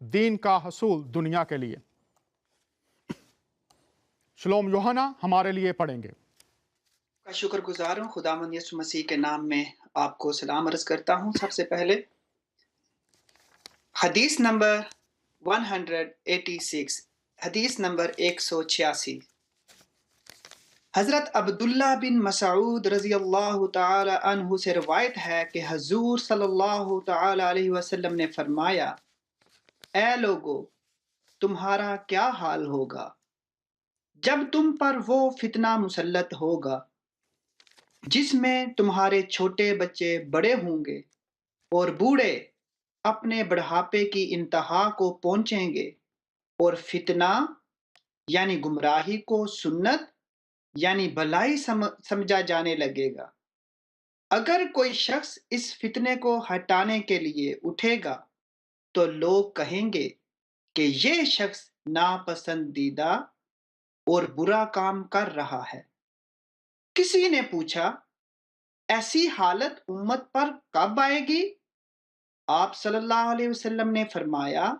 دین کا حصول دنیا کے لیے۔ شلوم یوحنا ہمارے لیے پڑھیں گے۔ کا شکر گزار ہوں، خداوند یسوع مسیح کے نام میں آپ کو سلام عرض کرتا ہوں۔ سب سے پہلے حدیث نمبر 186، حدیث نمبر 186، حضرت عبداللہ بن مسعود رضی اللہ تعالی عنہ سے روایت ہے کہ حضور صلی اللہ تعالی علیہ وسلم نے فرمایا، اے لوگو، تمہارا کیا حال ہوگا جب تم پر وہ فتنہ مسلط ہوگا جس میں تمہارے چھوٹے بچے بڑے ہوں گے اور بوڑھے اپنے بڑھاپے کی انتہا کو پہنچیں گے، اور فتنہ یعنی گمراہی کو سنت یعنی بھلائی سمجھا جانے لگے گا۔ اگر کوئی شخص اس فتنے کو ہٹانے کے لیے اٹھے گا تو لوگ کہیں گے کہ یہ شخص ناپسندیدہ اور برا کام کر رہا ہے۔ کسی نے پوچھا، ایسی حالت امت پر کب آئے گی؟ آپ صلی اللہ علیہ وسلم نے فرمایا،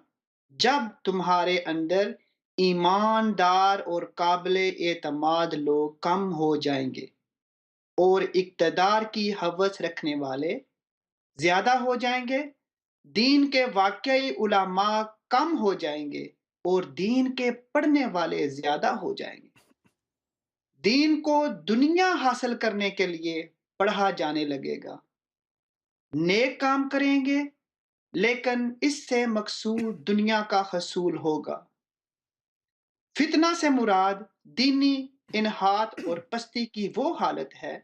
جب تمہارے اندر ایماندار اور قابل اعتماد لوگ کم ہو جائیں گے اور اقتدار کی ہوس رکھنے والے زیادہ ہو جائیں گے، دین کے واقعی علماء کم ہو جائیں گے اور دین کے پڑھنے والے زیادہ ہو جائیں گے۔ دین کو دنیا حاصل کرنے کے لیے پڑھا جانے لگے گا۔ نیک کام کریں گے لیکن اس سے مقصود دنیا کا حصول ہوگا۔ فتنہ سے مراد دینی انحط اور پستی کی وہ حالت ہے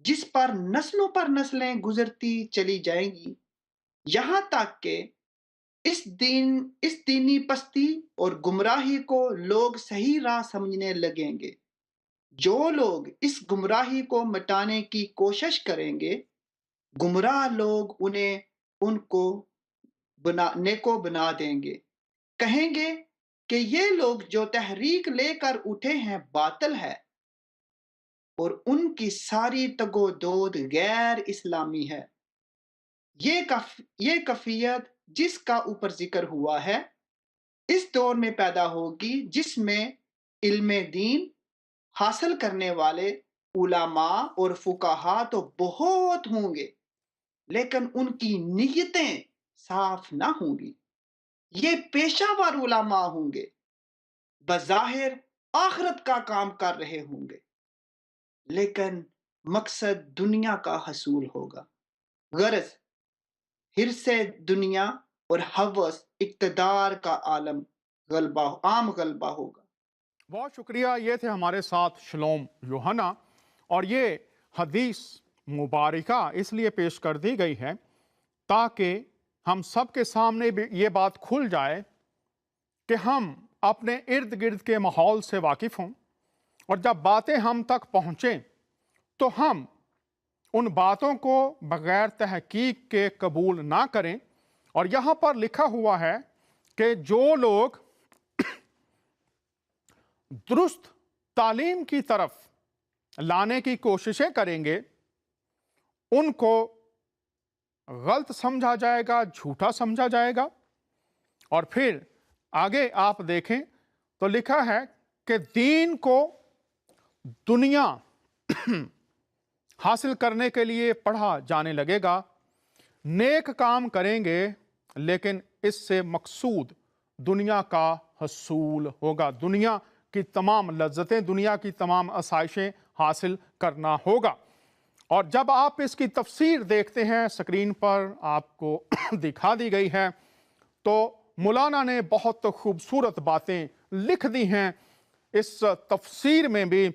جس پر نسلوں پر نسلیں گزرتی چلی جائیں گی، یہاں تک کہ اس دینی پستی اور گمراہی کو لوگ صحیح راہ سمجھنے لگیں گے۔ جو لوگ اس گمراہی کو مٹانے کی کوشش کریں گے، گمراہ لوگ انہیں ان کو نیکو بنا دیں گے، کہیں گے کہ یہ لوگ جو تحریک لے کر اٹھے ہیں باطل ہے اور ان کی ساری تگ و دود غیر اسلامی ہے۔ یہ کیفیت جس کا اوپر ذکر ہوا ہے اس دور میں پیدا ہوگی جس میں علم دین حاصل کرنے والے علماء اور فقہا تو بہت ہوں گے لیکن ان کی نیتیں صاف نہ ہوں گی۔ یہ پیشہ ور علماء ہوں گے، بظاہر آخرت کا کام کر رہے ہوں گے لیکن مقصد دنیا کا حصول ہوگا۔ غرض حرص دنیا اور ہوس اقتدار کا عام غلبہ ہوگا۔ بہت شکریہ۔ یہ تھے ہمارے ساتھ شلوم یوحنا، اور یہ حدیث مبارکہ اس لیے پیش کر دی گئی ہے تاکہ ہم سب کے سامنے بھی یہ بات کھل جائے کہ ہم اپنے ارد گرد کے ماحول سے واقف ہوں، اور جب باتیں ہم تک پہنچیں تو ہم ان باتوں کو بغیر تحقیق کے قبول نہ کریں۔ اور یہاں پر لکھا ہوا ہے کہ جو لوگ درست تعلیم کی طرف لانے کی کوششیں کریں گے ان کو غلط سمجھا جائے گا، جھوٹا سمجھا جائے گا۔ اور پھر آگے آپ دیکھیں تو لکھا ہے کہ دین کو دنیا حاصل کرنے کے لیے پڑھا جانے لگے گا۔ نیک کام کریں گے لیکن اس سے مقصود دنیا کا حصول ہوگا، دنیا کی تمام لذتیں، دنیا کی تمام آسائشیں حاصل کرنا ہوگا۔ اور جب آپ اس کی تفسیر دیکھتے ہیں، سکرین پر آپ کو دکھا دی گئی ہے، تو مولانا نے بہت خوبصورت باتیں لکھ دی ہیں اس تفسیر میں بھی،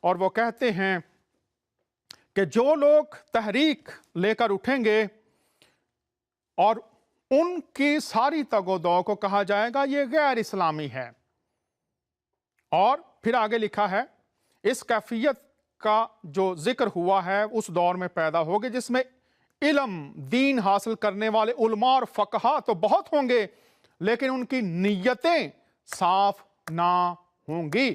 اور وہ کہتے ہیں کہ جو لوگ تحریک لے کر اٹھیں گے اور ان کی ساری تگ و دو کو کہا جائے گا یہ غیر اسلامی ہے۔ اور پھر آگے لکھا ہے اس کیفیت کا جو ذکر ہوا ہے اس دور میں پیدا ہوگی جس میں علم دین حاصل کرنے والے علماء اور فقہا تو بہت ہوں گے لیکن ان کی نیتیں صاف نہ ہوں گی۔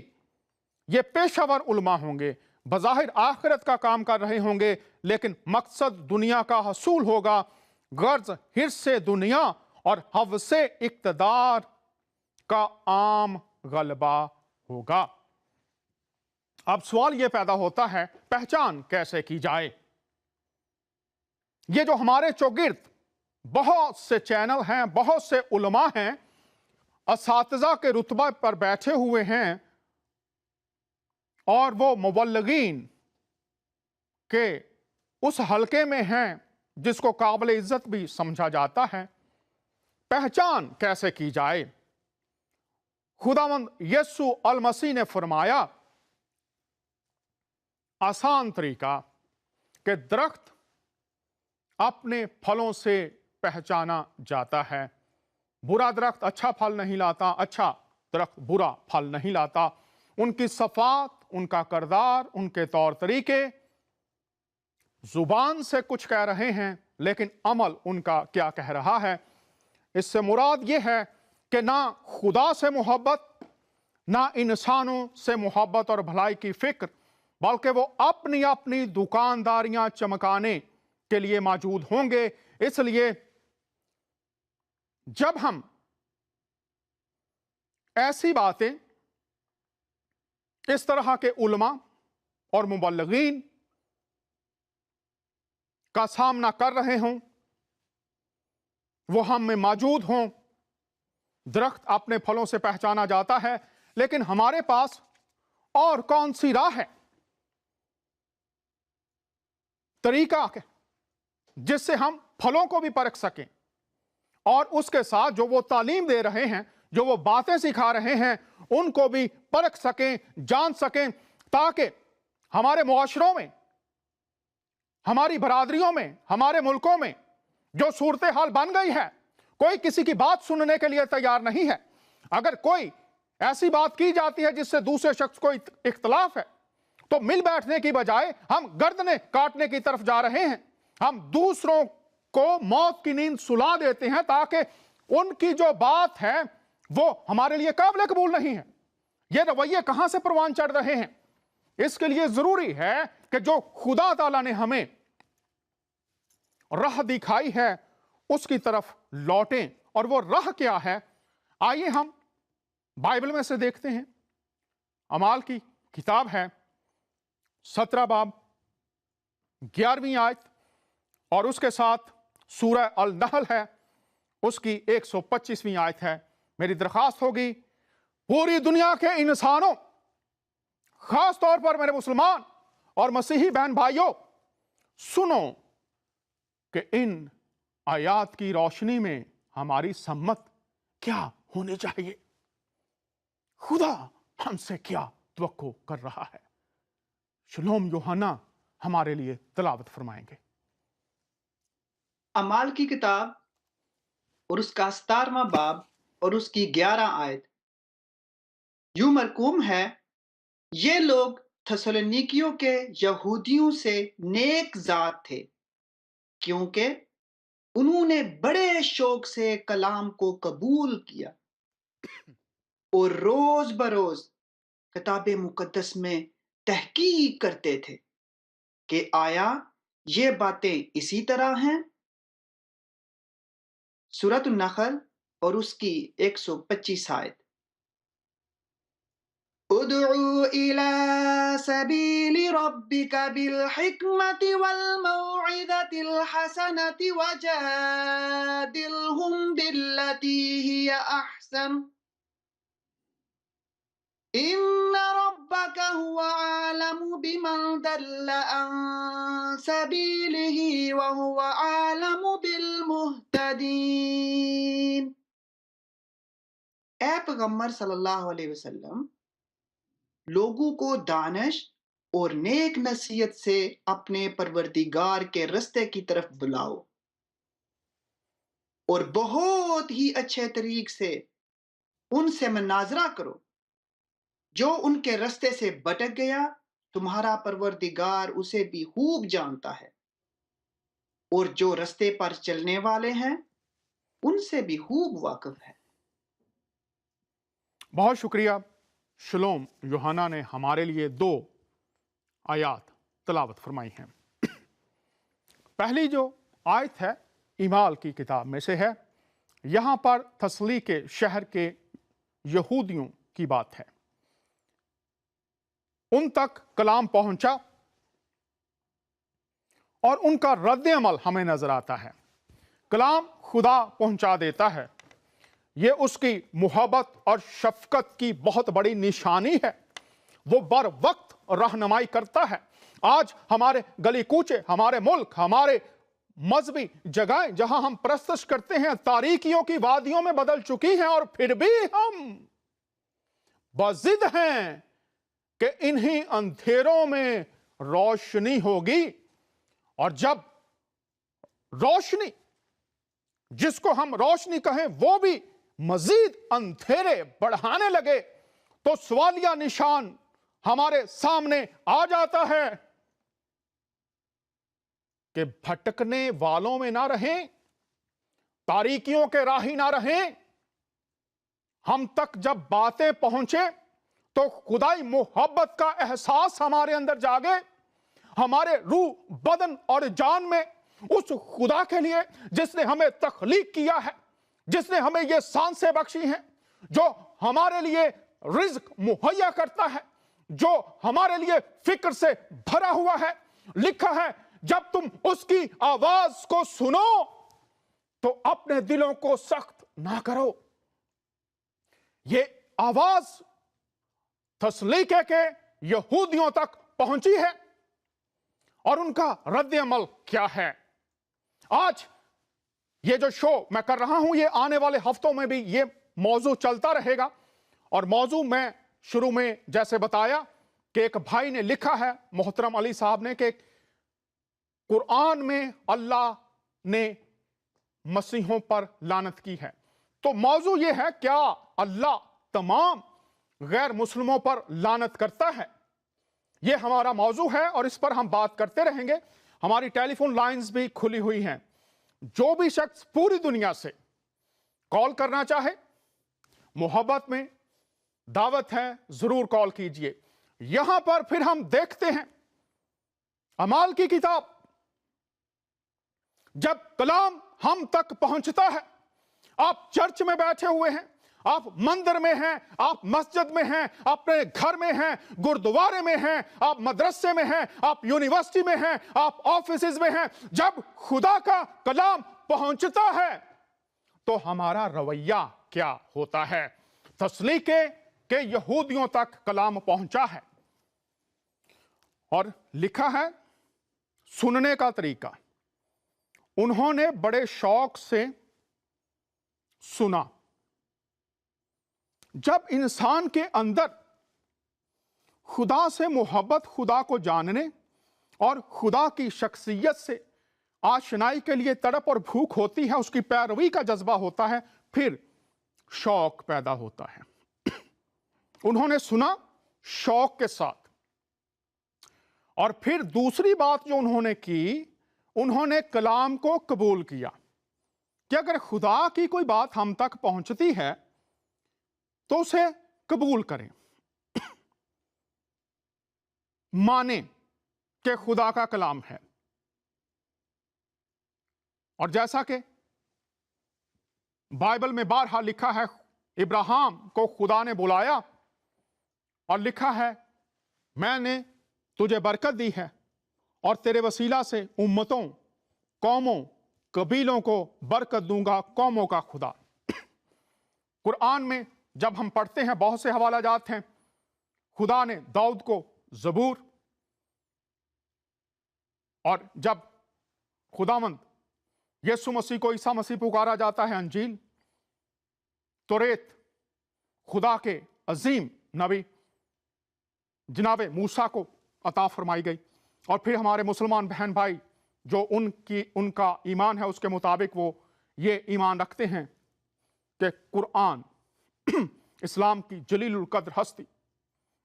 یہ پیشہ ور علماء ہوں گے، بظاہر آخرت کا کام کر رہے ہوں گے لیکن مقصد دنیا کا حصول ہوگا۔ غرض حرص دنیا اور حوث اقتدار کا عام غلبہ ہوگا۔ اب سوال یہ پیدا ہوتا ہے، پہچان کیسے کی جائے؟ یہ جو ہمارے چوگرد بہت سے چینل ہیں، بہت سے علماء ہیں، اساتذہ کے رتبہ پر بیٹھے ہوئے ہیں، اور وہ مبلغین کے اس حلقے میں ہیں جس کو قابل عزت بھی سمجھا جاتا ہے۔ پہچان کیسے کی جائے؟ خداوند یسوع المسیح نے فرمایا، آسان طریقہ کہ درخت اپنے پھلوں سے پہچانا جاتا ہے۔ برا درخت اچھا پھل نہیں لاتا، اچھا درخت برا پھل نہیں لاتا۔ ان کی صفات، ان کا کردار، ان کے طور طریقے زبان سے کچھ کہہ رہے ہیں، لیکن عمل ان کا کیا کہہ رہا ہے؟ اس سے مراد یہ ہے کہ نہ خدا سے محبت، نہ انسانوں سے محبت اور بھلائی کی فکر، بلکہ وہ اپنی اپنی دکانداریاں چمکانے کے لیے موجود ہوں گے۔ اس لیے جب ہم ایسی باتیں اس طرح کے علماء اور مبلغین کا سامنا کر رہے ہوں، وہ ہم میں موجود ہوں، درخت اپنے پھلوں سے پہچانا جاتا ہے، لیکن ہمارے پاس اور کون سی راہ ہے، طریقہ ہے جس سے ہم پھلوں کو بھی پرکھ سکیں، اور اس کے ساتھ جو وہ تعلیم دے رہے ہیں، جو وہ باتیں سکھا رہے ہیں، ان کو بھی پرکھ سکیں، جان سکیں، تاکہ ہمارے معاشروں میں، ہماری برادریوں میں، ہمارے ملکوں میں جو صورتحال بن گئی ہے، کوئی کسی کی بات سننے کے لیے تیار نہیں ہے۔ اگر کوئی ایسی بات کی جاتی ہے جس سے دوسرے شخص کو اختلاف ہے، تو مل بیٹھنے کی بجائے ہم گردنیں کاٹنے کی طرف جا رہے ہیں۔ ہم دوسروں کو موت کی نیند سلا دیتے ہیں تاکہ ان کی جو بات ہے وہ ہمارے لیے قابل قبول نہیں ہے۔ یہ رویے کہاں سے پروان چڑھ رہے ہیں؟ اس کے لیے ضروری ہے کہ جو خدا تعالیٰ نے ہمیں راہ دکھائی ہے اس کی طرف لوٹیں، اور وہ راہ کیا ہے؟ آئیے ہم بائبل میں سے دیکھتے ہیں۔ اعمال کی کتاب ہے 17 باب 11ویں آیت، اور اس کے ساتھ سورہ النحل ہے، اس کی 125ویں آیت ہے۔ میری درخواست ہوگی پوری دنیا کے انسانوں، خاص طور پر میرے مسلمان اور مسیحی بہن بھائیوں، سنو کہ ان آیات کی روشنی میں ہماری سمت کیا ہونی چاہیے، خدا ہم سے کیا توقع کر رہا ہے۔ شلوم یوحنا ہمارے لیے تلاوت فرمائیں گے۔ اعمال کی کتاب اور اس کا 17واں باب اور اس کی 11 آیت یوں مرقوم ہے، یہ لوگ تھسلونیکیوں کے یہودیوں سے نیک ذات تھے، کیونکہ انہوں نے بڑے شوق سے کلام کو قبول کیا اور روز بروز کتاب مقدس میں تحقیق کرتے تھے کہ آیا یہ باتیں اسی طرح ہیں۔ سورۃ النحل اور اس کی 125 آیت۔ ادعو الى سبیل ربک بالحکمت والموعظۃ الحسنۃ وجادلہم باللتی ہی احسن ان ربک هو عالم بمن ضل عن سبیلہ وهو عالم بالمہتدین۔ اے پیغمبر صلی اللہ علیہ وسلم، لوگوں کو دانش اور نیک نصیحت سے اپنے پروردگار کے رستے کی طرف بلاؤ، اور بہت ہی اچھے طریق سے ان سے مناظرہ کرو۔ جو ان کے رستے سے بھٹک گیا، تمہارا پروردگار اسے بھی خوب جانتا ہے، اور جو رستے پر چلنے والے ہیں ان سے بھی خوب واقف ہے۔ بہت شکریہ۔ شلوم یوحنا نے ہمارے لیے 2 آیات تلاوت فرمائی ہیں۔ پہلی جو آیت ہے اعمال کی کتاب میں سے ہے، یہاں پر تسلی کے شہر کے یہودیوں کی بات ہے. ان تک کلام پہنچا اور ان کا رد عمل ہمیں نظر آتا ہے. کلام خدا پہنچا دیتا ہے. یہ اس کی محبت اور شفقت کی بہت بڑی نشانی ہے. وہ بر وقت رہنمائی کرتا ہے. آج ہمارے گلی کوچے، ہمارے ملک، ہمارے مذہبی جگہیں جہاں ہم پرستش کرتے ہیں تاریکیوں کی وادیوں میں بدل چکی ہیں، اور پھر بھی ہم بضد ہیں کہ انہی اندھیروں میں روشنی ہوگی. اور جب روشنی، جس کو ہم روشنی کہیں، وہ بھی مزید اندھیرے بڑھانے لگے تو سوالیہ نشان ہمارے سامنے آ جاتا ہے کہ بھٹکنے والوں میں نہ رہیں، تاریکیوں کے راہی نہ رہیں. ہم تک جب باتیں پہنچے تو خدائی محبت کا احساس ہمارے اندر جاگے. ہمارے روح، بدن اور جان میں اس خدا کے لیے جس نے ہمیں تخلیق کیا ہے، جس نے ہمیں یہ سانسیں بخشی ہیں، جو ہمارے لیے رزق مہیا کرتا ہے، جو ہمارے لیے فکر سے بھرا ہوا ہے. لکھا ہے جب تم اس کی آواز کو سنو تو اپنے دلوں کو سخت نہ کرو. یہ آواز تسلیقے کے یہودیوں تک پہنچی ہے، اور ان کا رد عمل کیا ہے؟ آج یہ جو شو میں کر رہا ہوں، یہ آنے والے ہفتوں میں بھی یہ موضوع چلتا رہے گا. اور موضوع میں شروع میں جیسے بتایا کہ ایک بھائی نے لکھا ہے، محترم علی صاحب نے، کہ قرآن میں اللہ نے مسیحوں پر لعنت کی ہے. تو موضوع یہ ہے، کیا اللہ تمام غیر مسلموں پر لعنت کرتا ہے؟ یہ ہمارا موضوع ہے اور اس پر ہم بات کرتے رہیں گے. ہماری ٹیلی فون لائنز بھی کھلی ہوئی ہیں. جو بھی شخص پوری دنیا سے کال کرنا چاہے، محبت میں دعوت ہے، ضرور کال کیجئے. یہاں پر پھر ہم دیکھتے ہیں اعمال کی کتاب، جب کلام ہم تک پہنچتا ہے. آپ چرچ میں بیٹھے ہوئے ہیں، آپ مندر میں ہیں، آپ مسجد میں ہیں، اپنے گھر میں ہیں، گردوارے میں ہیں، آپ مدرسے میں ہیں، آپ یونیورسٹی میں ہیں، آپ آفیسز میں ہیں. جب خدا کا کلام پہنچتا ہے تو ہمارا رویہ کیا ہوتا ہے؟ تسلیقے کے یہودیوں تک کلام پہنچا ہے، اور لکھا ہے سننے کا طریقہ. انہوں نے بڑے شوق سے سنا. جب انسان کے اندر خدا سے محبت، خدا کو جاننے اور خدا کی شخصیت سے آشنائی کے لیے تڑپ اور بھوک ہوتی ہے، اس کی پیروی کا جذبہ ہوتا ہے، پھر شوق پیدا ہوتا ہے. انہوں نے سنا شوق کے ساتھ. اور پھر دوسری بات جو انہوں نے کی، انہوں نے کلام کو قبول کیا کہ اگر خدا کی کوئی بات ہم تک پہنچتی ہے تو اسے قبول کریں، مانیں کہ خدا کا کلام ہے. اور جیسا کہ بائبل میں بارہا لکھا ہے، ابراہیم کو خدا نے بلایا اور لکھا ہے میں نے تجھے برکت دی ہے اور تیرے وسیلہ سے امتوں، قوموں، قبیلوں کو برکت دوں گا، قوموں کا خدا. قرآن میں جب ہم پڑھتے ہیں بہت سے حوالہ جات ہیں. خدا نے داؤد کو زبور، اور جب خداوند یسوع مسیح کو عیسیٰ مسیح پکارا جاتا ہے، انجیل، توریت خدا کے عظیم نبی جناب موسیٰ کو عطا فرمائی گئی. اور پھر ہمارے مسلمان بہن بھائی جو ان کا ایمان ہے اس کے مطابق وہ یہ ایمان رکھتے ہیں کہ قرآن اسلام کی جلیل القدر ہستی،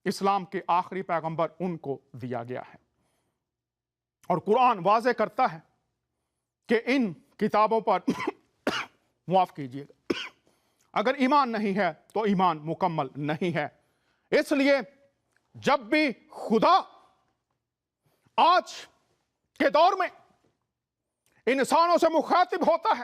اسلام کے آخری پیغمبر، ان کو دیا گیا ہے. اور قرآن واضح کرتا ہے کہ ان کتابوں پر معاف کیجیے گا، اگر ایمان نہیں ہے تو ایمان مکمل نہیں ہے. اس لیے جب بھی خدا آج کے دور میں انسانوں سے مخاطب ہوتا ہے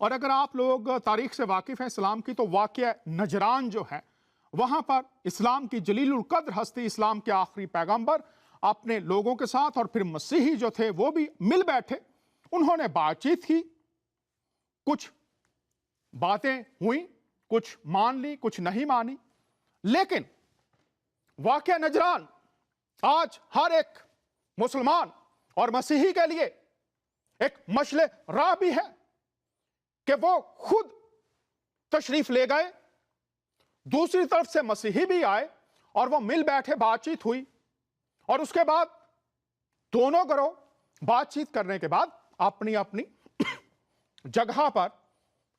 اور اگر آپ لوگ تاریخ سے واقف ہیں اسلام کی، تو واقعہ نجران جو ہے وہاں پر اسلام کی جلیل القدر ہستی، اسلام کے آخری پیغمبر اپنے لوگوں کے ساتھ اور پھر مسیحی جو تھے وہ بھی مل بیٹھے، انہوں نے بات چیت کی، کچھ باتیں ہوئیں، کچھ مان لی، کچھ نہیں مانی، لیکن واقعہ نجران آج ہر ایک مسلمان اور مسیحی کے لیے ایک مشعل راہ بھی ہے کہ وہ خود تشریف لے گئے، دوسری طرف سے مسیحی بھی آئے اور وہ مل بیٹھے، بات چیت ہوئی، اور اس کے بعد دونوں گروہ بات چیت کرنے کے بعد اپنی اپنی جگہ پر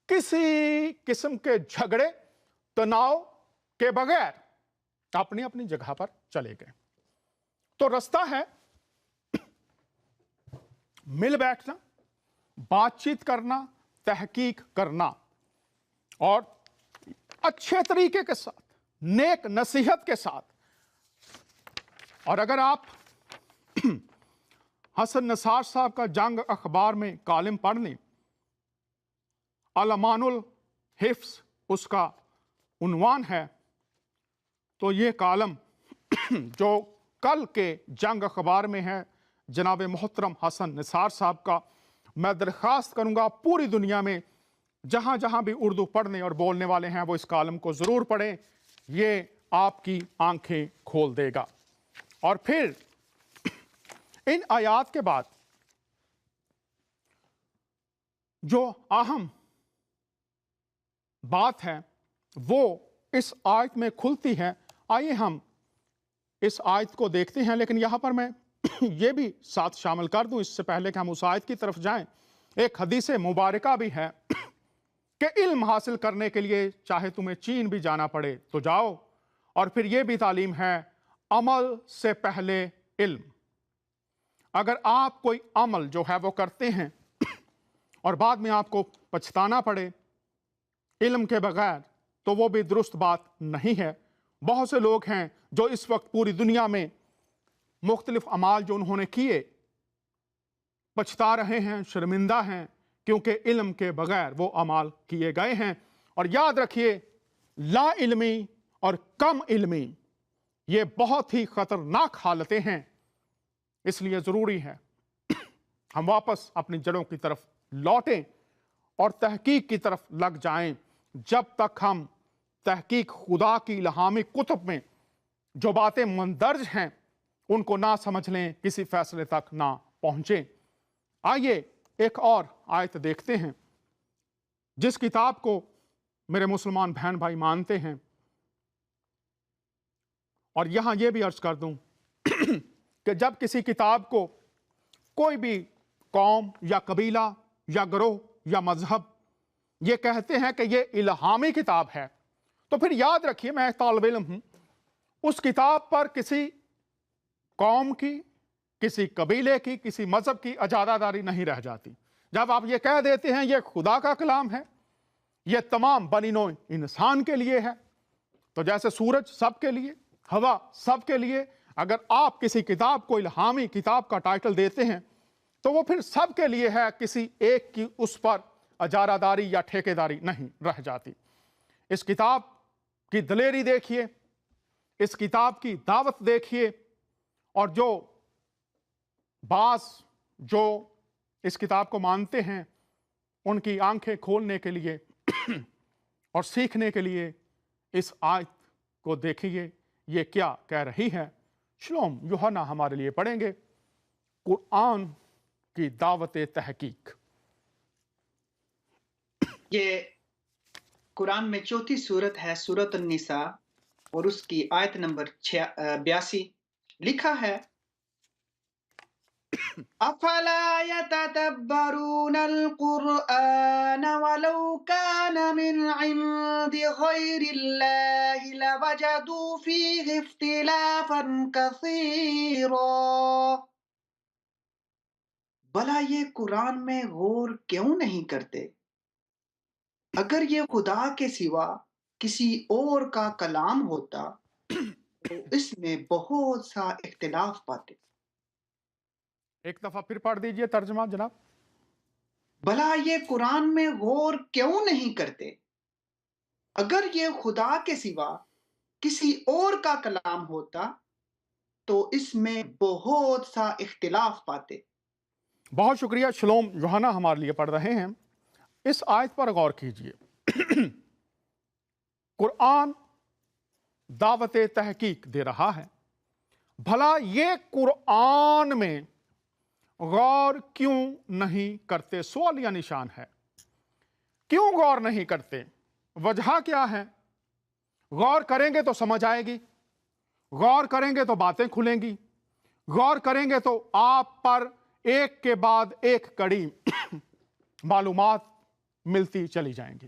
کسی قسم کے جھگڑے تناؤ کے بغیر اپنی اپنی جگہ پر چلے گئے۔ تو رستہ ہے مل بیٹھنا، بات چیت کرنا، تحقیق کرنا، اور اچھے طریقے کے ساتھ، نیک نصیحت کے ساتھ۔ اور اگر آپ حسن نثار صاحب کا جنگ اخبار میں کالم پڑھ لیں، الامان الحفظ اس کا عنوان ہے، تو یہ کالم جو کل کے جنگ اخبار میں ہے جناب محترم حسن نثار صاحب کا، میں درخواست کروں گا پوری دنیا میں جہاں جہاں بھی اردو پڑھنے اور بولنے والے ہیں وہ اس کالم کو ضرور پڑھیں، یہ آپ کی آنکھیں کھول دے گا۔ اور پھر ان آیات کے بعد جو اہم بات ہے وہ اس آیت میں کھلتی ہے۔ آئیے ہم اس آیت کو دیکھتے ہیں، لیکن یہاں پر میں یہ بھی ساتھ شامل کر دوں اس سے پہلے کہ ہم اس آیت کی طرف جائیں، ایک حدیث مبارکہ بھی ہے کہ علم حاصل کرنے کے لیے چاہے تمہیں چین بھی جانا پڑے تو جاؤ، اور پھر یہ بھی تعلیم ہے عمل سے پہلے علم۔ اگر آپ کوئی عمل جو ہے وہ کرتے ہیں اور بعد میں آپ کو پچھتانا پڑے علم کے بغیر، تو وہ بھی درست بات نہیں ہے۔ بہت سے لوگ ہیں جو اس وقت پوری دنیا میں مختلف اعمال جو انہوں نے کیے پچھتا رہے ہیں، شرمندہ ہیں، کیونکہ علم کے بغیر وہ اعمال کیے گئے ہیں۔ اور یاد رکھیے، لا علمی اور کم علمی یہ بہت ہی خطرناک حالتیں ہیں، اس لیے ضروری ہے ہم واپس اپنی جڑوں کی طرف لوٹیں اور تحقیق کی طرف لگ جائیں۔ جب تک ہم تحقیق خدا کی الہامی کتب میں جو باتیں مندرج ہیں ان کو نہ سمجھ لیں، کسی فیصلے تک نہ پہنچیں۔ آئیے ایک اور آیت دیکھتے ہیں جس کتاب کو میرے مسلمان بہن بھائی مانتے ہیں، اور یہاں یہ بھی عرض کر دوں کہ جب کسی کتاب کو کوئی بھی قوم یا قبیلہ یا گروہ یا مذہب یہ کہتے ہیں کہ یہ الہامی کتاب ہے، تو پھر یاد رکھیے، میں ایک طالب علم ہوں، اس کتاب پر کسی قوم کی، کسی قبیلے کی، کسی مذہب کی اجادہ داری نہیں رہ جاتی۔ جب آپ یہ کہہ دیتے ہیں یہ خدا کا کلام ہے، یہ تمام بنی نوع انسان کے لیے ہے، تو جیسے سورج سب کے لیے، ہوا سب کے لیے، اگر آپ کسی کتاب کو الہامی کتاب کا ٹائٹل دیتے ہیں تو وہ پھر سب کے لیے ہے، کسی ایک کی اس پر اجارہ داری یا ٹھیکے داری نہیں رہ جاتی۔ اس کتاب کی دلیری دیکھیے، اس کتاب کی دعوت دیکھیے، اور جو بعض جو اس کتاب کو مانتے ہیں ان کی آنکھیں کھولنے کے لیے اور سیکھنے کے لیے اس آیت کو دیکھیے یہ کیا کہہ رہی ہے۔ شلوم یوحنا ہمارے لیے پڑھیں گے، قرآن کی دعوت تحقیق۔ یہ قرآن میں چوتھی سورت ہے، سورت النساء، اور اس کی آیت نمبر 82 لکھا ہے، افلا يتدبرون القرآن ولو كان من عند غير الله لوجدوا فيه اختلافا كثيرا۔ بھلا یہ قرآن میں غور کیوں نہیں کرتے؟ اگر یہ خدا کے سوا کسی اور کا کلام ہوتا تو اس میں بہت سا اختلاف پاتے۔ ایک دفعہ پھر پڑھ دیجئے ترجمہ جناب۔ بھلا یہ قرآن میں غور کیوں نہیں کرتے؟ اگر یہ خدا کے سوا کسی اور کا کلام ہوتا تو اس میں بہت سا اختلاف پاتے۔ بہت شکریہ شلوم یوحنا ہمارے لیے پڑھ رہے ہیں۔ اس آیت پر غور کیجئے۔ قرآن دعوت تحقیق دے رہا ہے، بھلا یہ قرآن میں غور کیوں نہیں کرتے؟ سوالیہ نشان ہے۔ کیوں غور نہیں کرتے؟ وجہ کیا ہے؟ غور کریں گے تو سمجھ آئے گی، غور کریں گے تو باتیں کھلیں گی، غور کریں گے تو آپ پر ایک کے بعد ایک کڑی معلومات ملتی چلی جائیں گی۔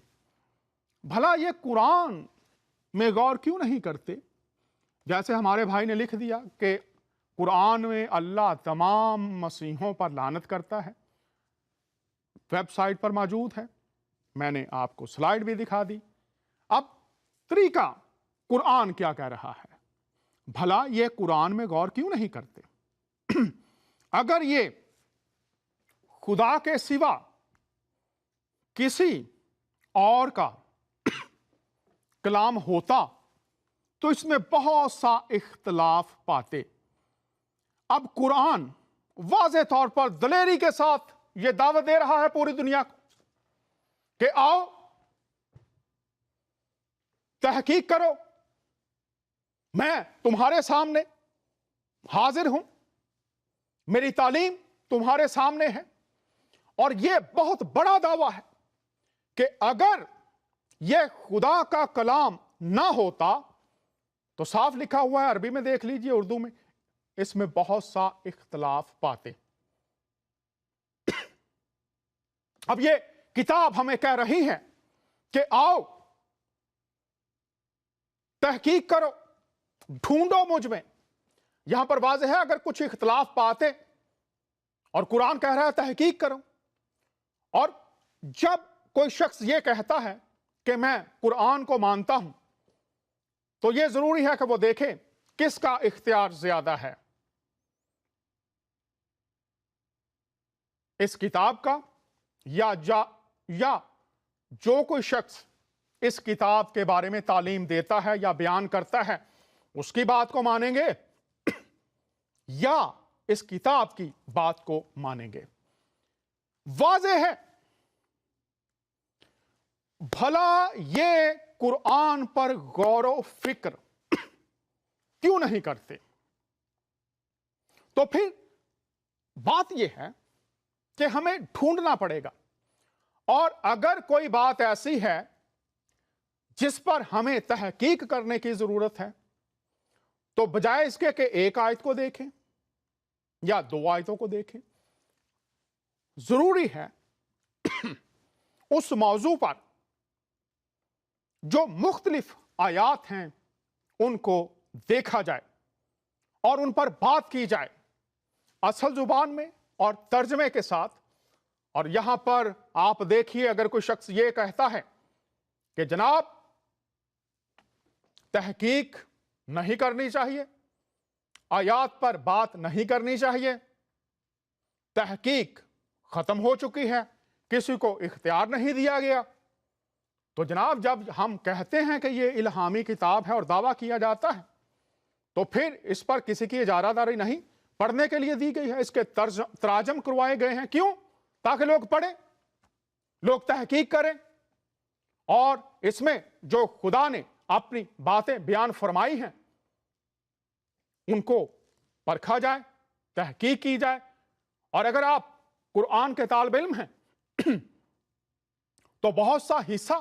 بھلا یہ قرآن میں غور کیوں نہیں کرتے؟ جیسے ہمارے بھائی نے لکھ دیا کہ قرآن میں اللہ تمام مسیحوں پر لعنت کرتا ہے، ویب سائٹ پر موجود ہے، میں نے آپ کو سلائیڈ بھی دکھا دی۔ اب طریقہ قرآن کیا کہہ رہا ہے؟ بھلا یہ قرآن میں غور کیوں نہیں کرتے؟ اگر یہ خدا کے سوا کسی اور کا کلام ہوتا تو اس میں بہت سا اختلاف پاتے۔ اب قرآن واضح طور پر دلیری کے ساتھ یہ دعوت دے رہا ہے پوری دنیا کو کہ آؤ تحقیق کرو، میں تمہارے سامنے حاضر ہوں، میری تعلیم تمہارے سامنے ہے۔ اور یہ بہت بڑا دعویٰ ہے کہ اگر یہ خدا کا کلام نہ ہوتا تو صاف لکھا ہوا ہے، عربی میں دیکھ لیجئے، اردو میں، اس میں بہت سا اختلاف پاتے۔ اب یہ کتاب ہمیں کہہ رہی ہے کہ آؤ تحقیق کرو، ڈھونڈو مجھ میں۔ یہاں پر واضح ہے اگر کچھ اختلاف پاتے اور قرآن کہہ رہا ہے تحقیق کرو، اور جب کوئی شخص یہ کہتا ہے کہ میں قرآن کو مانتا ہوں تو یہ ضروری ہے کہ وہ دیکھے کس کا اختیار زیادہ ہے، اس کتاب کا یا جو کوئی شخص اس کتاب کے بارے میں تعلیم دیتا ہے یا بیان کرتا ہے اس کی بات کو مانیں گے یا اس کتاب کی بات کو مانیں گے؟ واضح ہے۔ بھلا یہ قرآن پر غور و فکر کیوں نہیں کرتے؟ تو پھر بات یہ ہے کہ ہمیں ڈھونڈنا پڑے گا، اور اگر کوئی بات ایسی ہے جس پر ہمیں تحقیق کرنے کی ضرورت ہے تو بجائے اس کے کہ ایک آیت کو دیکھیں یا دو آیتوں کو دیکھیں، ضروری ہے اس موضوع پر جو مختلف آیات ہیں ان کو دیکھا جائے اور ان پر بات کی جائے اصل زبان میں اور ترجمے کے ساتھ۔ اور یہاں پر آپ دیکھیے، اگر کوئی شخص یہ کہتا ہے کہ جناب تحقیق نہیں کرنی چاہیے، آیات پر بات نہیں کرنی چاہیے، تحقیق ختم ہو چکی ہے، کسی کو اختیار نہیں دیا گیا، تو جناب جب ہم کہتے ہیں کہ یہ الہامی کتاب ہے اور دعویٰ کیا جاتا ہے تو پھر اس پر کسی کی اجارہ داری نہیں پڑھنے کے لیے دی گئی ہے، اس کے تراجم کروائے گئے ہیں۔ کیوں؟ تاکہ لوگ پڑھیں، لوگ تحقیق کریں، اور اس میں جو خدا نے اپنی باتیں بیان فرمائی ہیں ان کو پرکھا جائے، تحقیق کی جائے۔ اور اگر آپ قرآن کے طالب علم ہیں تو بہت سا حصہ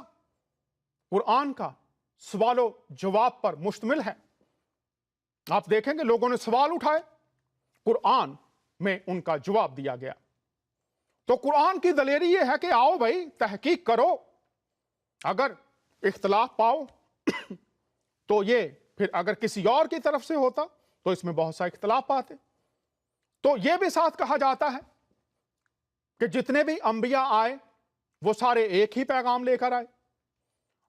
قرآن کا سوال و جواب پر مشتمل ہے۔ آپ دیکھیں گے لوگوں نے سوال اٹھائے، قرآن میں ان کا جواب دیا گیا۔ تو قرآن کی دلیری یہ ہے کہ آؤ بھائی تحقیق کرو، اگر اختلاف پاؤ تو یہ پھر اگر کسی اور کی طرف سے ہوتا تو اس میں بہت سا اختلاف پاتے۔ تو یہ بھی ساتھ کہا جاتا ہے کہ جتنے بھی انبیاء آئے وہ سارے ایک ہی پیغام لے کر آئے،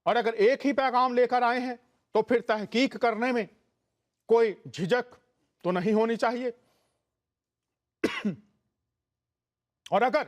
اور اگر ایک ہی پیغام لے کر آئے ہیں تو پھر تحقیق کرنے میں کوئی جھجک تو نہیں ہونی چاہیے۔ اور اگر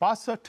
62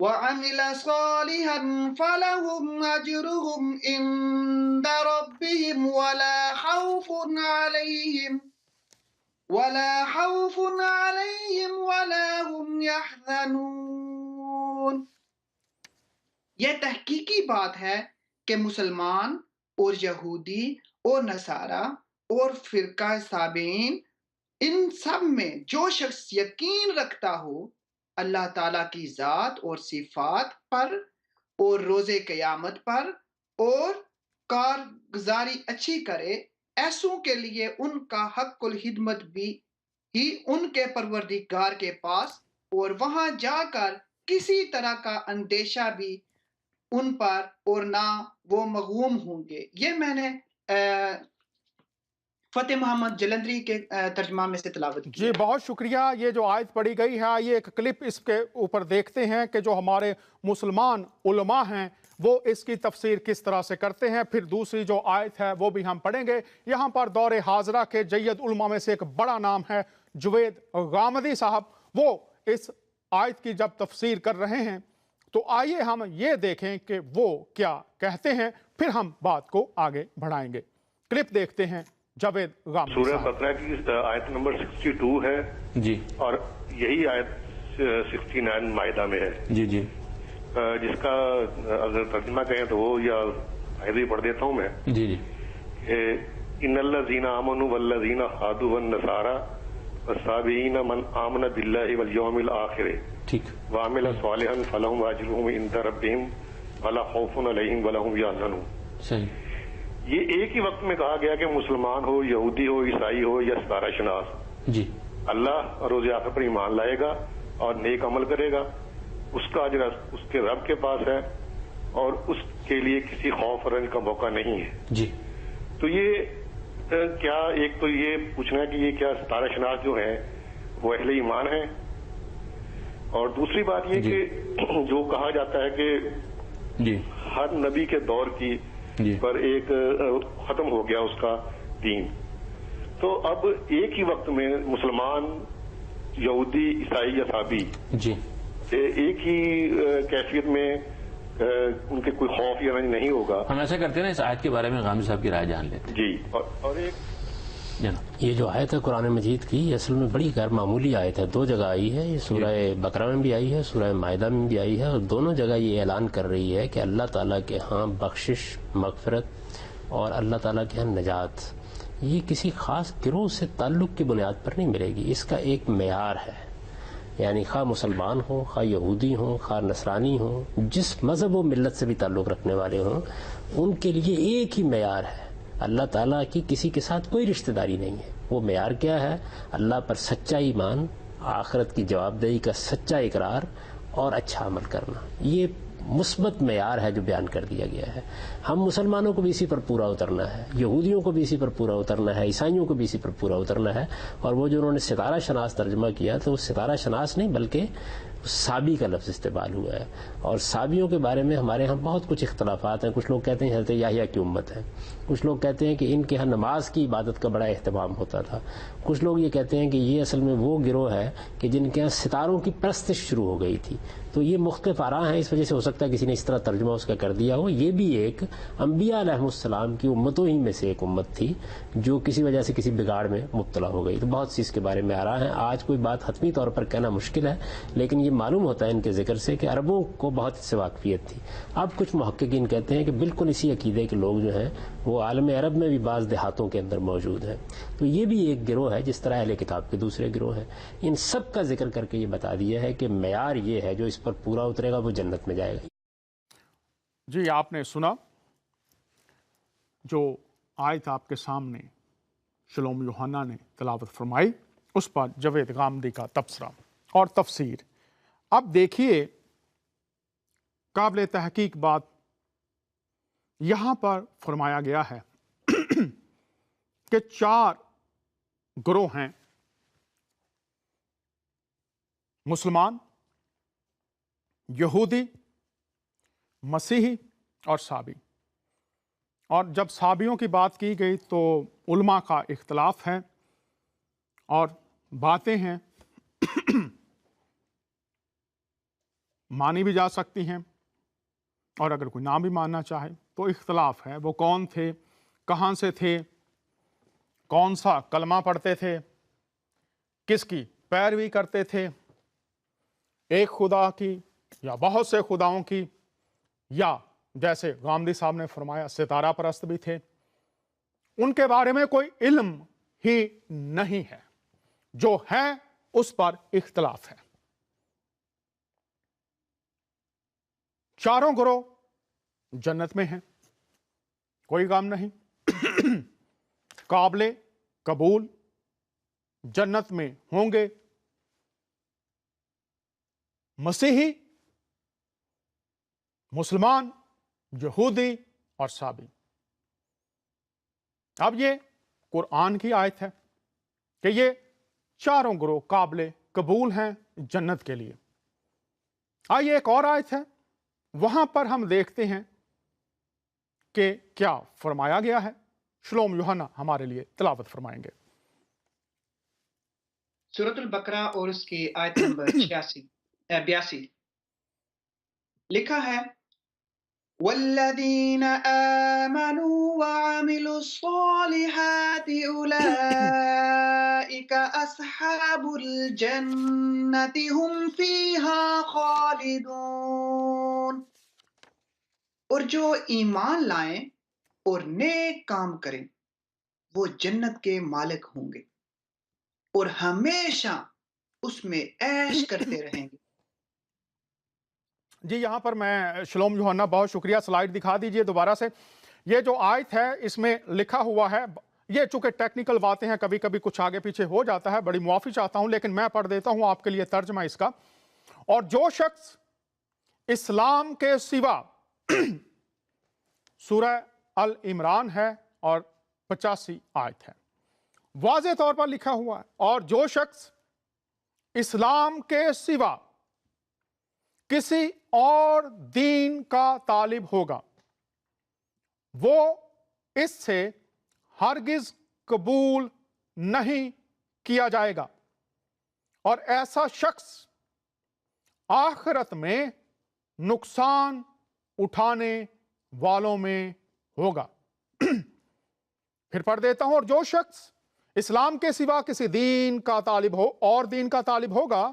وعمل صالحا فلهم أجرهم عند ربهم ولا خوف عليهم ولا خوف عليهم ولا هم يحزنون۔ یہ تحقیقی بات ہے کہ مسلمان اور یہودی اور نصارہ اور فرقہ سابئین ان سب میں جو شخص یقین رکھتا ہو اللہ تعالیٰ کی ذات اور صفات پر اور روز قیامت پر اور کارگزاری اچھی کرے، ایسوں کے لیے ان کا حق الخدمت بھی ہی ان کے پروردگار کے پاس اور وہاں جا کر کسی طرح کا اندیشہ بھی ان پر اور نہ وہ مغموم ہوں گے۔ یہ میں نے فتح محمد جلندری کے ترجمہ میں سے تلاوت کی جی ہے۔ بہت شکریہ۔ یہ جو آیت پڑھی گئی ہے، یہ ایک کلپ اس کے اوپر دیکھتے ہیں کہ جو ہمارے مسلمان علماء ہیں وہ اس کی تفسیر کس طرح سے کرتے ہیں، پھر دوسری جو آیت ہے وہ بھی ہم پڑھیں گے۔ یہاں پر دور حاضرہ کے جید علماء میں سے ایک بڑا نام ہے جوید غامدی صاحب، وہ اس آیت کی جب تفسیر کر رہے ہیں تو آئیے ہم یہ دیکھیں کہ وہ کیا کہتے ہیں، پھر ہم بات کو آگے بڑھائیں گے۔ کلپ دیکھتے ہیں جاوید غامدی سورہ صاحب۔ بقرہ کی آیت نمبر 62 ہے جی اور یہی آیت 69 مائدہ میں ہے، جی جی جس کا اگر ترجمہ کہیں تو وہ یا آیت بھی پڑھ دیتا ہوں میں جی جی کہ ان الذین آمنوا والذین ہادوا والنصارى والصابئین من آمن باللہ والیوم الآخر ٹھیک وعمل صالحا فلہم اجرهم عند ربہم ولا خوف علیہم ولا هم یحزنون۔ صحیح یہ ایک ہی وقت میں کہا گیا کہ مسلمان ہو، یہودی ہو، عیسائی ہو یا ستارہ شناس، جی اللہ روز آخر پر ایمان لائے گا اور نیک عمل کرے گا، اس کا اجر اس کے رب کے پاس ہے اور اس کے لیے کسی خوف اور رنج کا موقع نہیں ہے۔ جی تو یہ کیا ایک تو یہ پوچھنا ہے کہ یہ کیا ستارہ شناس جو ہیں وہ اہل ایمان ہیں، اور دوسری بات یہ جی کہ جو کہا جاتا ہے کہ جی ہر نبی کے دور کی جی پر ایک ختم ہو گیا اس کا دین، تو اب ایک ہی وقت میں مسلمان، یہودی، عیسائی یا صابی جی ایک ہی کیفیت میں ان کے کوئی خوف یا رنج نہیں ہوگا۔ ہم ایسا کرتے ہیں نا، اس آیت کے بارے میں غامدی صاحب کی رائے جان لیتے ہیں۔ جی اور ایک جناب یہ جو آیت ہے قرآن مجید کی، یہ اصل میں بڑی غیر معمولی آیت ہے، دو جگہ آئی ہے، یہ سورہ بقرہ میں بھی آئی ہے، سورہ مائدہ میں بھی آئی ہے، اور دونوں جگہ یہ اعلان کر رہی ہے کہ اللہ تعالیٰ کے ہاں بخشش، مغفرت اور اللہ تعالیٰ کے ہاں نجات یہ کسی خاص گروہ سے تعلق کی بنیاد پر نہیں ملے گی، اس کا ایک معیار ہے، یعنی خواہ مسلمان ہوں، خواہ یہودی ہوں، خواہ نصرانی ہوں، جس مذہب و ملت سے بھی تعلق رکھنے والے ہوں، ان کے لیے ایک ہی معیار ہے، اللہ تعالیٰ کی کسی کے ساتھ کوئی رشتہ داری نہیں ہے۔ وہ معیار کیا ہے؟ اللہ پر سچا ایمان، آخرت کی جواب دہی کا سچا اقرار اور اچھا عمل کرنا، یہ مثبت معیار ہے جو بیان کر دیا گیا ہے۔ ہم مسلمانوں کو بھی اسی پر پورا اترنا ہے، یہودیوں کو بھی اسی پر پورا اترنا ہے، عیسائیوں کو بھی اسی پر پورا اترنا ہے، اور وہ جو انہوں نے ستارہ شناس ترجمہ کیا تو وہ ستارہ شناس نہیں بلکہ صابی کا لفظ استعمال ہوا ہے، اور صابیوں کے بارے میں ہمارے ہاں بہت کچھ اختلافات ہیں۔ کچھ لوگ کہتے ہیں حضرت یحییٰ کی امت ہے، کچھ لوگ کہتے ہیں کہ ان کے ہاں نماز کی عبادت کا بڑا اہتمام ہوتا تھا، کچھ لوگ یہ کہتے ہیں کہ یہ اصل میں وہ گروہ ہے کہ جن کے ہاں ستاروں کی پرستش شروع ہو گئی تھی۔ تو یہ مختلف آراء ہیں، اس وجہ سے ہو سکتا ہے کسی نے اس طرح ترجمہ اس کا کر دیا ہو۔ یہ بھی ایک انبیاء علیہ السلام کی امتوں ہی میں سے ایک امت تھی جو کسی وجہ سے کسی بگاڑ میں مبتلا ہو گئی۔ تو بہت سی اس کے بارے میں آراء ہیں، آج کوئی بات حتمی طور پر کہنا مشکل ہے، لیکن یہ معلوم ہوتا ہے ان کے ذکر سے کہ عربوں کو بہت اس سے واقفیت تھی۔ اب کچھ محققین کہتے ہیں کہ بالکل اسی عقیدے کے لوگ جو ہیں وہ عالم عرب میں بھی بعض دیہاتوں کے اندر موجود ہیں۔ تو یہ بھی ایک گروہ ہے جس طرح اہل کتاب کے دوسرے گروہ ہیں۔ ان سب کا ذکر کر کے یہ بتا دیا ہے کہ معیار یہ ہے جو اس پر پورا اترے گا وہ جنت میں جائے گا۔ جی آپ نے سنا جو آیت آپ کے سامنے شلوم یوحنا نے تلاوت فرمائی، اس پر جاوید غامدی کا تبصرہ اور تفسیر۔ اب دیکھیے قابل تحقیق بات یہاں پر فرمایا گیا ہے کہ 4 گروہ ہیں: مسلمان، یہودی، مسیحی اور صابی۔ اور جب صابیوں کی بات کی گئی تو علماء کا اختلاف ہے اور باتیں ہیں مانی بھی جا سکتی ہیں، اور اگر کوئی نہ بھی ماننا چاہے تو اختلاف ہے وہ کون تھے، کہاں سے تھے، کون سا کلمہ پڑھتے تھے، کس کی پیروی کرتے تھے؟ ایک خدا کی یا بہت سے خداؤں کی، یا جیسے غامدی صاحب نے فرمایا ستارہ پرست بھی تھے؟ ان کے بارے میں کوئی علم ہی نہیں ہے، جو ہے اس پر اختلاف ہے۔ چاروں گروہ جنت میں ہیں، کوئی غم نہیں، قابل قبول جنت میں ہوں گے مسیحی، مسلمان، یہودی اور عیسائی۔ اب یہ قرآن کی آیت ہے کہ یہ چاروں گروہ قابل قبول ہیں جنت کے لیے۔ آئیے ایک اور آیت ہے، وہاں پر ہم دیکھتے ہیں کہ کیا فرمایا گیا ہے۔ شلوم یوحنا ہمارے لیے تلاوت فرمائیں گے۔ سورۃ البقرہ اور اس کی آیت نمبر 82 لکھا ہے، والذین آمنوا وعملوا الصالحات اولئک اصحاب الجنۃ هم فیہا خالدون۔ اور جو ایمان لائیں اور نیک کام کریں وہ جنت کے مالک ہوں گے اور ہمیشہ اس میں عیش کرتے رہیں گے۔ جی یہاں پر میں شلوم یوحنا بہت شکریہ، سلائیڈ دکھا دیجئے دوبارہ سے۔ یہ جو آیت ہے اس میں لکھا ہوا ہے، یہ چونکہ ٹیکنیکل باتیں ہیں کبھی کبھی کچھ آگے پیچھے ہو جاتا ہے، بڑی معافی چاہتا ہوں، لیکن میں پڑھ دیتا ہوں آپ کے لیے ترجمہ اس کا۔ اور جو شخص اسلام کے سوا سورہ العمران ہے اور 85 آیت ہے، واضح طور پر لکھا ہوا ہے، اور جو شخص اسلام کے سوا کسی اور دین کا طالب ہوگا وہ اس سے ہرگز قبول نہیں کیا جائے گا، اور ایسا شخص آخرت میں نقصان اٹھانے والوں میں ہوگا۔ پھر پڑھ دیتا ہوں، اور جو شخص اسلام کے سوا کسی دین کا طالب ہو اور دین کا طالب ہوگا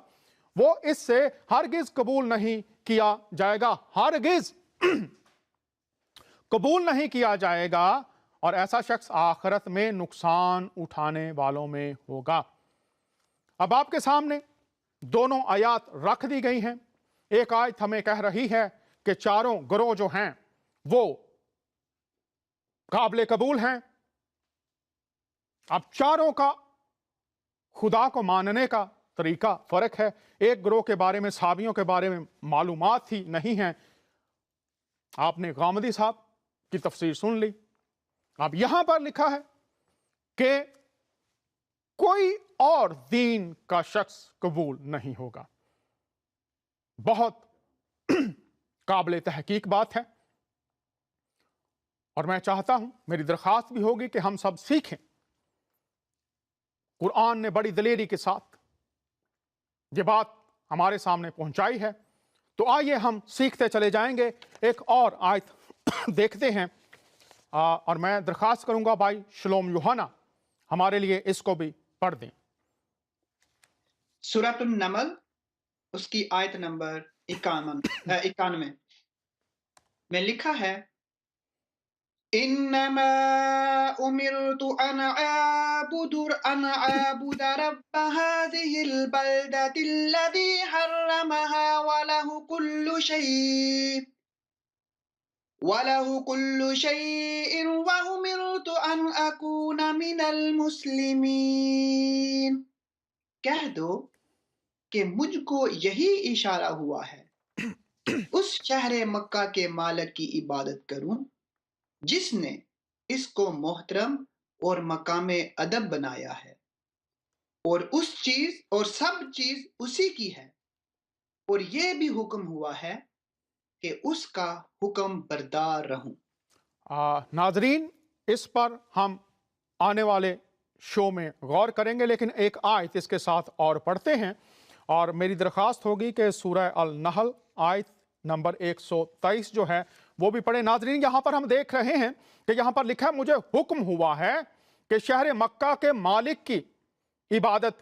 وہ اس سے ہرگز قبول نہیں کیا جائے گا، ہرگز قبول نہیں کیا جائے گا، اور ایسا شخص آخرت میں نقصان اٹھانے والوں میں ہوگا۔ اب آپ کے سامنے دونوں آیات رکھ دی گئی ہیں۔ ایک آیت ہمیں کہہ رہی ہے کہ چاروں گروہ جو ہیں وہ قابل قبول ہیں۔ اب چاروں کا خدا کو ماننے کا طریقہ فرق ہے۔ ایک گروہ کے بارے میں، صحابیوں کے بارے میں معلومات ہی نہیں ہیں۔ آپ نے غامدی صاحب کی تفسیر سن لی۔ اب یہاں پر لکھا ہے کہ کوئی اور دین کا شخص قبول نہیں ہوگا۔ بہت قابل تحقیق بات ہے، اور میں چاہتا ہوں، میری درخواست بھی ہوگی کہ ہم سب سیکھیں۔ قرآن نے بڑی دلیری کے ساتھ یہ بات ہمارے سامنے پہنچائی ہے، تو آئیے ہم سیکھتے چلے جائیں گے۔ ایک اور آیت دیکھتے ہیں، اور میں درخواست کروں گا بھائی شلوم یوحنا ہمارے لیے اس کو بھی پڑھ دیں۔ سورۃ النمل اس کی آیت نمبر 91 میں لکھا ہے، انما امرت ان اعبد رب هذه البلدة الذي حرمها وله كل شيء وامرت ان اكون من المسلمين۔ کہہ دو کہ مجھ کو یہی اشارہ ہوا ہے کہ اس شہر مکہ کے مالک کی عبادت کروں جس نے اس کو محترم اور مقام ادب بنایا ہے، اور اس چیز اور سب چیز اسی کی ہے، اور یہ بھی حکم ہوا ہے کہ اس کا حکم بردار رہوں۔ ناظرین، اس پر ہم آنے والے شو میں غور کریں گے، لیکن ایک آیت اس کے ساتھ اور پڑھتے ہیں، اور میری درخواست ہوگی کہ سورہ النحل آیت نمبر 123 جو ہے وہ بھی پڑھیں۔ ناظرین، یہاں پر ہم دیکھ رہے ہیں کہ یہاں پر لکھا ہے، مجھے حکم ہوا ہے کہ شہر مکہ کے مالک کی عبادت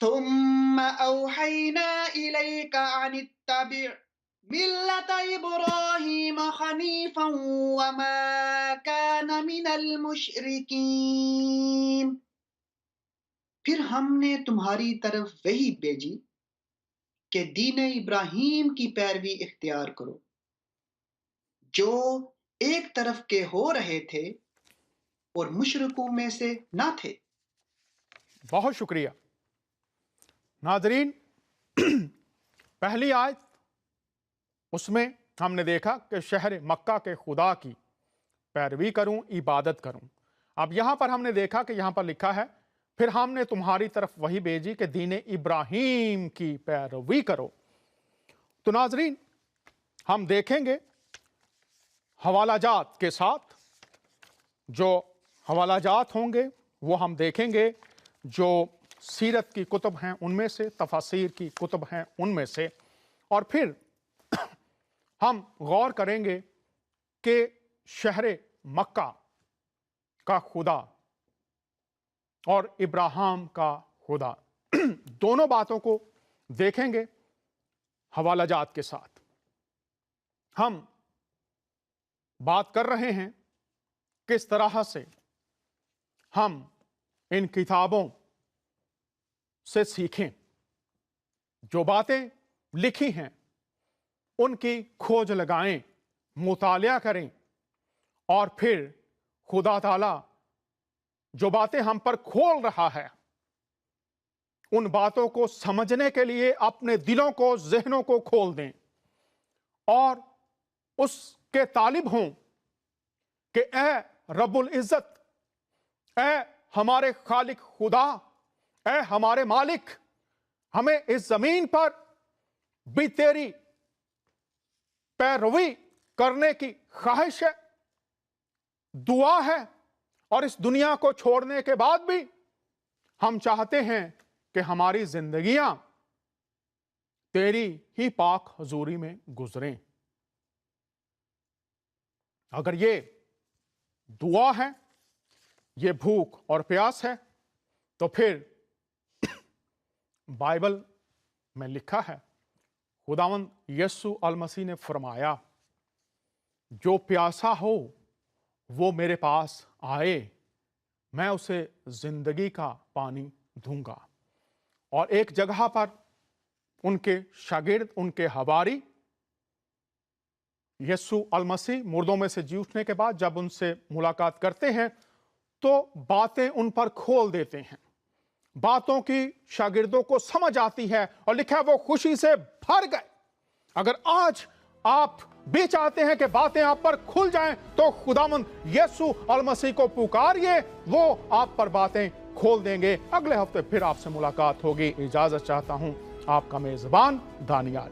ثم أوحينا إليك أن اتبع ملة إبراهيم حنيفا وما كان من المشركين، پھر ہم نے تمہاری طرف وحی بھیجی کہ دین ابراہیم کی پیروی اختیار کرو جو ایک طرف کے ہو رہے تھے اور مشرکوں میں سے نہ تھے۔ بہت شکریہ ناظرین۔ پہلی آیت اس میں ہم نے دیکھا کہ شہر مکہ کے خدا کی پیروی کروں، عبادت کروں۔ اب یہاں پر ہم نے دیکھا کہ یہاں پر لکھا ہے پھر ہم نے تمہاری طرف وہی بھیجی کہ دین ابراہیم کی پیروی کرو۔ تو ناظرین ہم دیکھیں گے حوالہ جات کے ساتھ، جو حوالہ جات ہوں گے وہ ہم دیکھیں گے، جو سیرت کی کتب ہیں ان میں سے، تفاسیر کی کتب ہیں ان میں سے، اور پھر ہم غور کریں گے کہ شہر مکہ کا خدا اور ابراہیم کا خدا دونوں باتوں کو دیکھیں گے حوالہ جات کے ساتھ۔ ہم بات کر رہے ہیں کس طرح سے ہم ان کتابوں سے سیکھیں، جو باتیں لکھی ہیں ان کی کھوج لگائیں، مطالعہ کریں، اور پھر خدا تعالی جو باتیں ہم پر کھول رہا ہے ان باتوں کو سمجھنے کے لیے اپنے دلوں کو، ذہنوں کو کھول دیں، اور اس کے طالب ہوں کہ اے رب العزت، اے ہمارے خالق خدا، اے ہمارے مالک، ہمیں اس زمین پر بھی تیری پیروی کرنے کی خواہش ہے، دعا ہے، اور اس دنیا کو چھوڑنے کے بعد بھی ہم چاہتے ہیں کہ ہماری زندگیاں تیری ہی پاک حضوری میں گزریں۔ اگر یہ دعا ہے، یہ بھوک اور پیاس ہے، تو پھر بائبل میں لکھا ہے، خداوند یسوع المسیح نے فرمایا جو پیاسا ہو وہ میرے پاس آئے، میں اسے زندگی کا پانی دوں گا۔ اور ایک جگہ پر ان کے شاگرد، ان کے حواری یسوع المسیح مردوں میں سے جی اٹھنے کے بعد جب ان سے ملاقات کرتے ہیں تو باتیں ان پر کھول دیتے ہیں، باتوں کی شاگردوں کو سمجھ آتی ہے، اور لکھا ہے وہ خوشی سے بھر گئے۔ اگر آج آپ بھی چاہتے ہیں کہ باتیں آپ پر کھل جائیں تو خداوند یسوع المسیح کو پکاریے، وہ آپ پر باتیں کھول دیں گے۔ اگلے ہفتے پھر آپ سے ملاقات ہوگی۔ اجازت چاہتا ہوں، آپ کا میزبان دانیال۔